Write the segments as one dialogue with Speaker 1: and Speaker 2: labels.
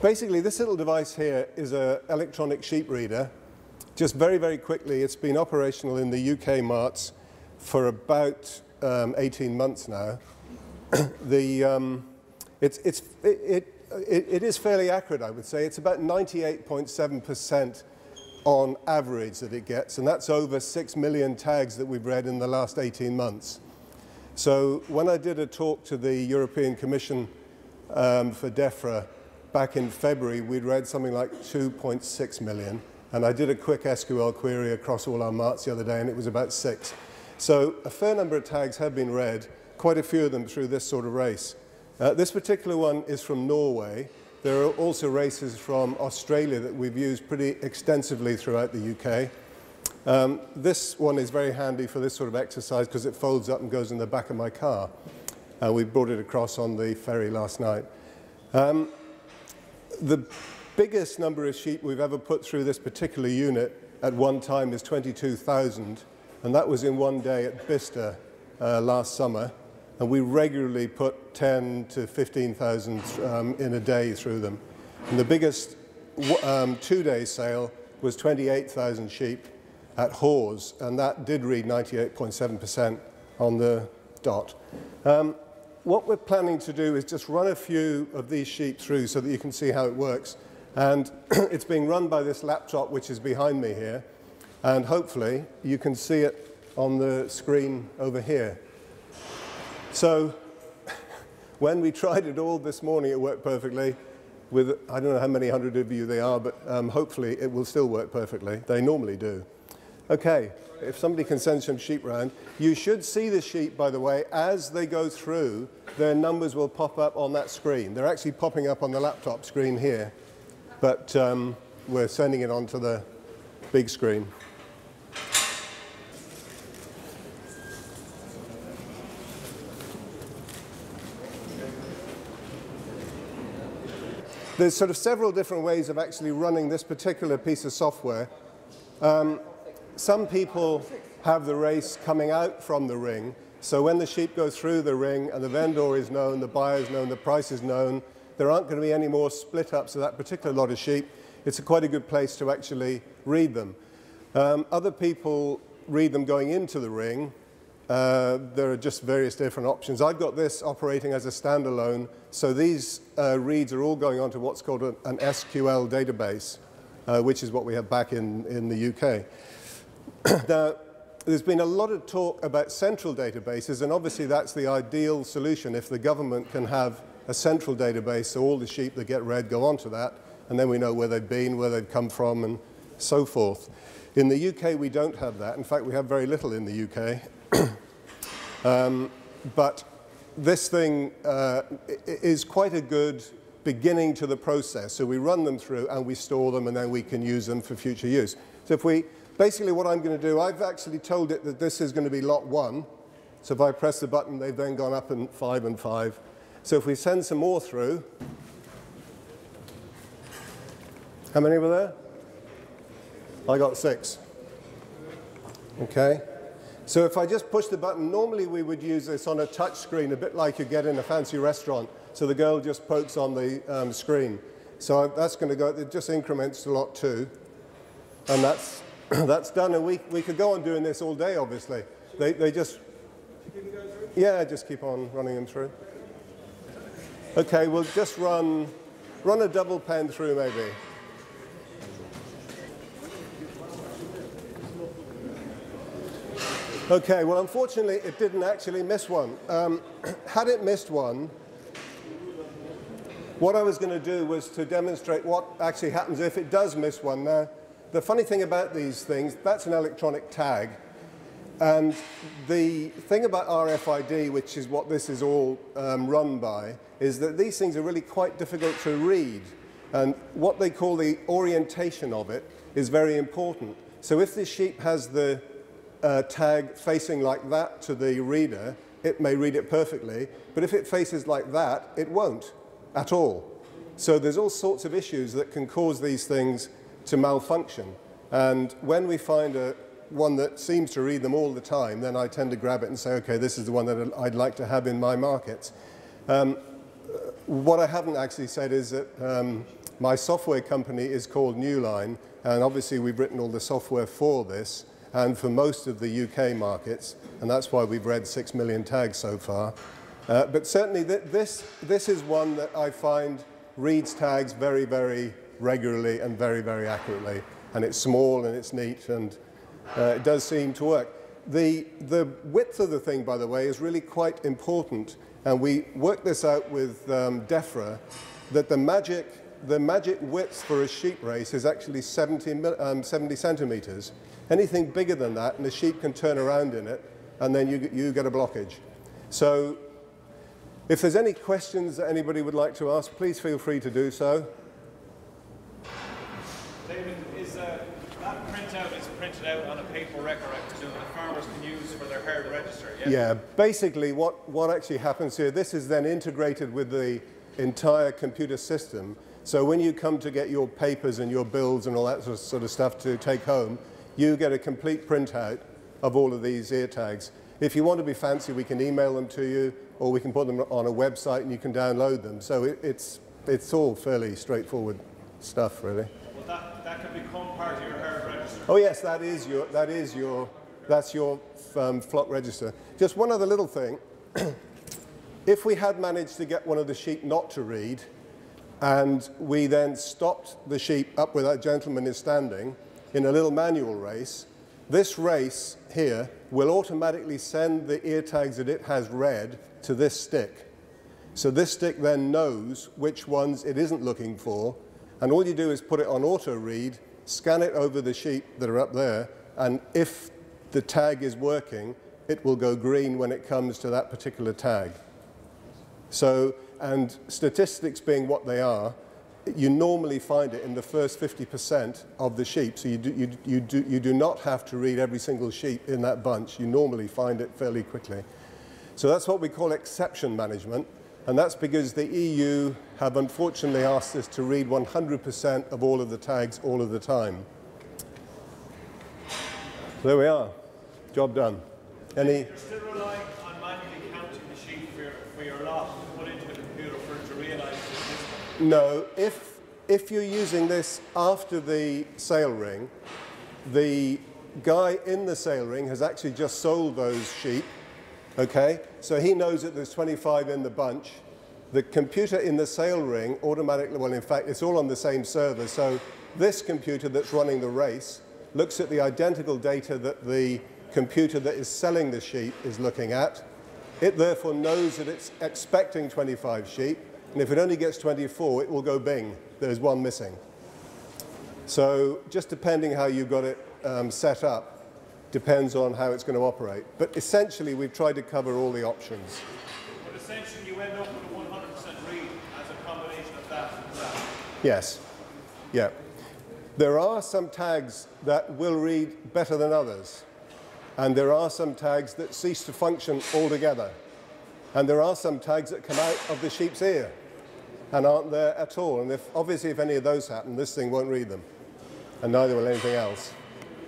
Speaker 1: Basically, this little device here is an electronic sheep reader. Just very, very quickly, it's been operational in the UK marts for about 18 months now. It is fairly accurate, I would say. It's about 98.7% on average that it gets, and that's over 6 million tags that we've read in the last 18 months. So when I did a talk to the European Commission for DEFRA back in February, we'd read something like 2.6 million, and I did a quick SQL query across all our marts the other day, and it was about 6. So a fair number of tags have been read, quite a few of them through this sort of race. This particular one is from Norway. There are also races from Australia that we've used pretty extensively throughout the UK. This one is very handy for this sort of exercise because it folds up and goes in the back of my car. We brought it across on the ferry last night. The biggest number of sheep we've ever put through this particular unit at one time is 22,000, and that was in one day at Bicester last summer. And we regularly put 10 to 15,000 in a day through them. And the biggest two-day sale was 28,000 sheep at Hawes, and that did read 98.7% on the dot. What we're planning to do is just run a few of these sheep through so that you can see how it works. And it's being run by this laptop, which is behind me here. And hopefully you can see it on the screen over here. So when we tried it all this morning, it worked perfectly. With, I don't know how many hundred of you they are, but hopefully it will still work perfectly. They normally do. Okay, if somebody can send some sheep round. You should see the sheep, by the way, as they go through, their numbers will pop up on that screen. They're actually popping up on the laptop screen here, but we're sending it onto the big screen. There's sort of several different ways of actually running this particular piece of software. Some people have the race coming out from the ring, so when the sheep go through the ring and the vendor is known, the buyer is known, the price is known, there aren't going to be any more split-ups of that particular lot of sheep. It's quite a good place to actually read them. Other people read them going into the ring. There are just various different options. I've got this operating as a standalone, so these reads are all going onto what's called an SQL database, which is what we have back in the UK. Now, there's been a lot of talk about central databases, and obviously that's the ideal solution if the government can have a central database, so all the sheep that get read go onto that, and then we know where they've been, where they've come from, and so forth. In the UK, we don't have that. In fact, we have very little in the UK. But this thing is quite a good beginning to the process. So we run them through and we store them, and then we can use them for future use. So if we, basically what I'm going to do, I've actually told it that this is going to be lot 1. So if I press the button, they've then gone up in 5 and 5. So if we send some more through, how many were there? I got 6. Okay. So if I just push the button, normally we would use this on a touch screen, a bit like you get in a fancy restaurant. So the girl just pokes on the screen. So that's going to go, it just increments to lot 2. And that's done. And we could go on doing this all day, obviously. They just, yeah, just keep on running them through. Okay, we'll just run a double pen through maybe. Okay, well, unfortunately, it didn't actually miss one. Had it missed one, what I was going to do was to demonstrate what actually happens if it does miss one. Now, the funny thing about these things, that's an electronic tag. And the thing about RFID, which is what this is all run by, is that these things are really quite difficult to read. And what they call the orientation of it is very important. So if this sheep has the tag facing like that to the reader, it may read it perfectly, but if it faces like that, it won't at all. So there's all sorts of issues that can cause these things to malfunction. And when we find one that seems to read them all the time, then I tend to grab it and say, okay, this is the one that I'd like to have in my markets. What I haven't actually said is that My software company is called Newline, and obviously we've written all the software for this and for most of the UK markets, and that's why we've read 6 million tags so far. But certainly this is one that I find reads tags very, very regularly and very, very accurately. And it's small and it's neat, and it does seem to work. The width of the thing, by the way, is really quite important. And we worked this out with DEFRA, that the magic width for a sheep race is actually 70 centimeters. Anything bigger than that, and the sheep can turn around in it, and then you get a blockage. So if there's any questions that anybody would like to ask, please feel free to do so.
Speaker 2: David, is that printout is printed out on a paper record that the farmers can use for their herd register? Yeah? Yeah,
Speaker 1: basically what actually happens here, this is then integrated with the entire computer system. So when you come to get your papers and your bills and all that sort of stuff to take home, you get a complete printout of all of these ear tags. If you want to be fancy, we can email them to you, or we can put them on a website and you can download them. So it's all fairly straightforward stuff, really.
Speaker 2: Well, that can become part of your herd register.
Speaker 1: Oh yes, that's your flock register. Just one other little thing. If we had managed to get one of the sheep not to read, and we then stopped the sheep up where that gentleman is standing in a little manual race, this race here will automatically send the ear tags that it has read to this stick. So this stick then knows which ones it isn't looking for, and all you do is put it on auto read, scan it over the sheep that are up there, and if the tag is working, it will go green when it comes to that particular tag. So, and statistics being what they are, you normally find it in the first 50% of the sheep. So you do not have to read every single sheep in that bunch. You normally find it fairly quickly. So that's what we call exception management. And that's because the EU have unfortunately asked us to read 100% of all of the tags all of the time. So there we are. Job done. Any?
Speaker 2: You're still relying on manually counting the sheep for your lot to put into the computer for it to realise this.
Speaker 1: No, if you're using this after the sale ring, the guy in the sale ring has actually just sold those sheep, okay? So he knows that there's 25 in the bunch. The computer in the sale ring automatically, well, in fact, it's all on the same server. So this computer that's running the race looks at the identical data that the computer that is selling the sheep is looking at. It therefore knows that it's expecting 25 sheep. And if it only gets 24, it will go bing. There's one missing. So just depending how you've got it set up, depends on how it's going to operate. But essentially, we've tried to cover all the options.
Speaker 2: But essentially, you end up with a 100% read as a combination of that and that.
Speaker 1: Yes. Yeah. There are some tags that will read better than others. And there are some tags that cease to function altogether. And there are some tags that come out of the sheep's ear and aren't there at all. And obviously, if any of those happen, this thing won't read them. And neither will anything else.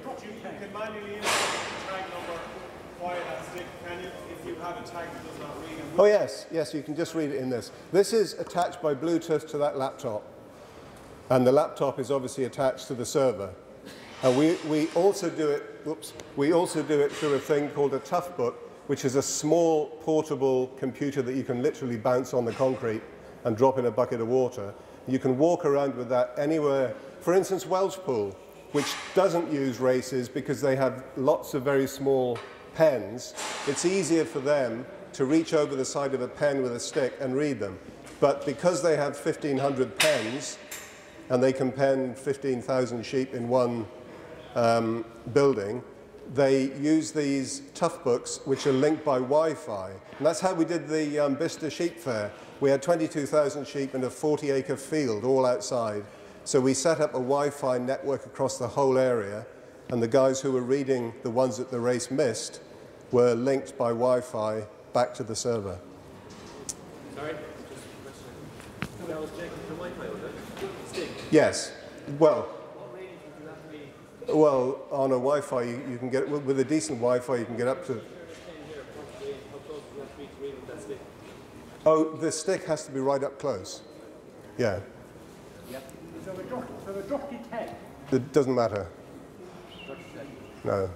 Speaker 2: You can manually input the tag number via that stick, can you? If you have a tag that does not read it.
Speaker 1: Oh, yes. Yes, you can just read it in this. This is attached by Bluetooth to that laptop. And the laptop is obviously attached to the server. And we also do it, we also do it through a thing called a Toughbook, which is a small portable computer that you can literally bounce on the concrete and drop in a bucket of water. You can walk around with that anywhere. For instance, Welshpool, which doesn't use races because they have lots of very small pens. It's easier for them to reach over the side of a pen with a stick and read them. But because they have 1,500 pens, and they can pen 15,000 sheep in one building, they use these Toughbooks, which are linked by Wi-Fi. And that's how we did the Bicester Sheep Fair. We had 22,000 sheep in a 40-acre field, all outside. So we set up a Wi-Fi network across the whole area, and the guys who were reading the ones that the race missed were linked by Wi-Fi back to the server.
Speaker 3: Sorry? Just a question. That was checking for Wi-Fi, was it? Stick?
Speaker 1: Yes. Well,
Speaker 3: what rating would you have to be?
Speaker 1: well, on a Wi-Fi, you can get, with a decent Wi-Fi, you can get up to...
Speaker 3: How close would you have to be to read with that stick?
Speaker 1: Oh, the stick has to be right up close. Yeah.
Speaker 3: Yep.
Speaker 4: So the dirty tag.
Speaker 1: It doesn't matter. No.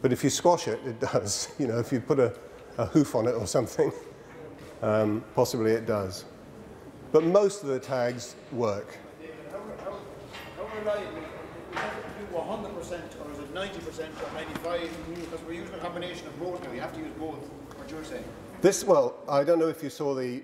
Speaker 1: But if you squash it, it does. You know, if you put a hoof on it or something, possibly it does. But most of the tags work.
Speaker 2: How reliable? We have to do 100% or is it 90% or 95%? Because we're using a combination of both now. You have to use both, what you're saying.
Speaker 1: This, well, I don't know if you saw the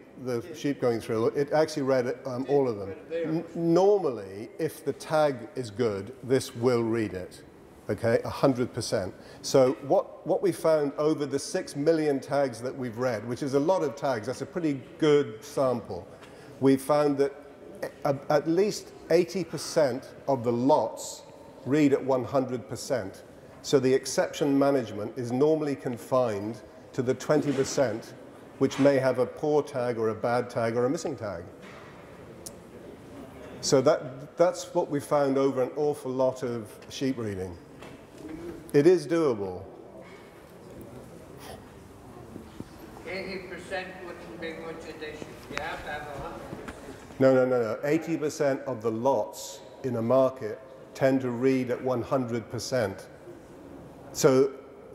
Speaker 1: sheep going through. It actually read all of them. Normally, if the tag is good, this will read it, okay, 100%. So what we found over the 6 million tags that we've read, which is a lot of tags, that's a pretty good sample, we found that at least 80% of the lots read at 100%. So the exception management is normally confined to the 20% which may have a poor tag or a bad tag or a missing tag. So that's what we found over an awful lot of sheep reading. It is doable.
Speaker 5: 80% wouldn't be much addition. You have to have 100%.
Speaker 1: No. 80% of the lots in a market tend to read at 100%. So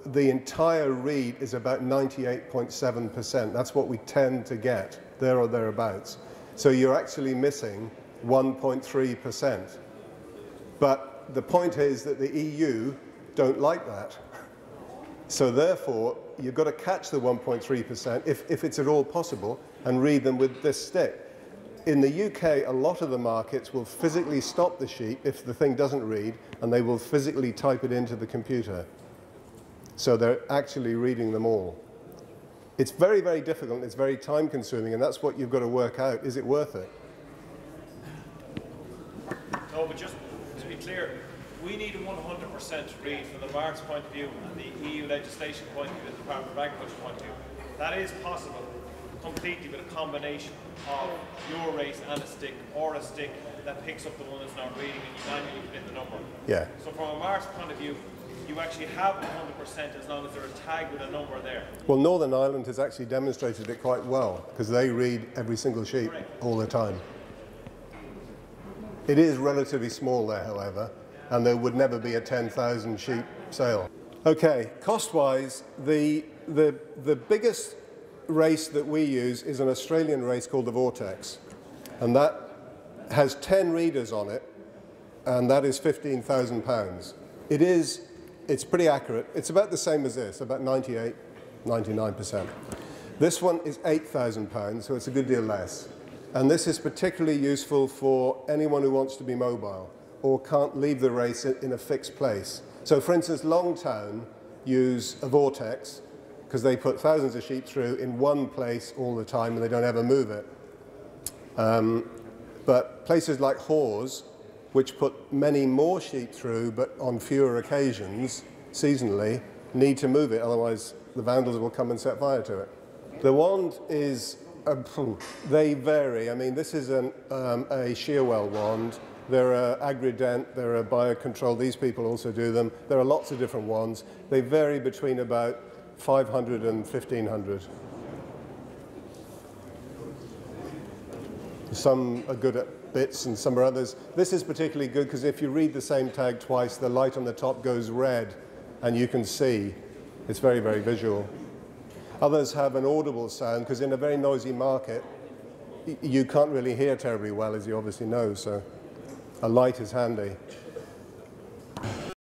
Speaker 1: the entire read is about 98.7%. That's what we tend to get, there or thereabouts. So you're actually missing 1.3%. But the point is that the EU don't like that. So therefore, you've got to catch the 1.3% if it's at all possible and read them with this stick. In the UK, a lot of the markets will physically stop the sheep if the thing doesn't read, and they will physically type it into the computer. So they're actually reading them all. It's very, very difficult, it's very time consuming, and that's what you've got to work out. Is it worth it?
Speaker 2: No, but just to be clear, we need a 100% read from the Marts point of view and the EU legislation point of view and the Department of Agriculture point of view. That is possible completely with a combination of your race and a stick, or a stick that picks up the one that's not reading and you manually put in the number.
Speaker 1: Yeah.
Speaker 2: So from a Marts point of view, you actually have 100% as long as there's a tag with a number there.
Speaker 1: Well, Northern Ireland has actually demonstrated it quite well because they read every single sheep all the time. It is relatively small there, however, and there would never be a 10,000 sheep sale. Okay, cost-wise, the biggest race that we use is an Australian race called the Vortex, and that has 10 readers on it, and that is £15,000. It's pretty accurate. It's about the same as this, about 98, 99%. This one is £8,000, so it's a good deal less. And this is particularly useful for anyone who wants to be mobile or can't leave the race in a fixed place. So for instance, Longtown use a Vortex because they put thousands of sheep through in one place all the time and they don't ever move it. But places like Hawes, which put many more sheep through but on fewer occasions seasonally, need to move it, otherwise the vandals will come and set fire to it. The wand is, they vary. I mean, this is a Shearwell wand. There are Agrident, there are Biocontrol, these people also do them. There are lots of different wands. They vary between about 500 and 1,500. Some are good at bits and some are others. This is particularly good because if you read the same tag twice, the light on the top goes red and you can see. It's very, very visual. Others have an audible sound because in a very noisy market, you can't really hear terribly well, as you obviously know, so a light is handy.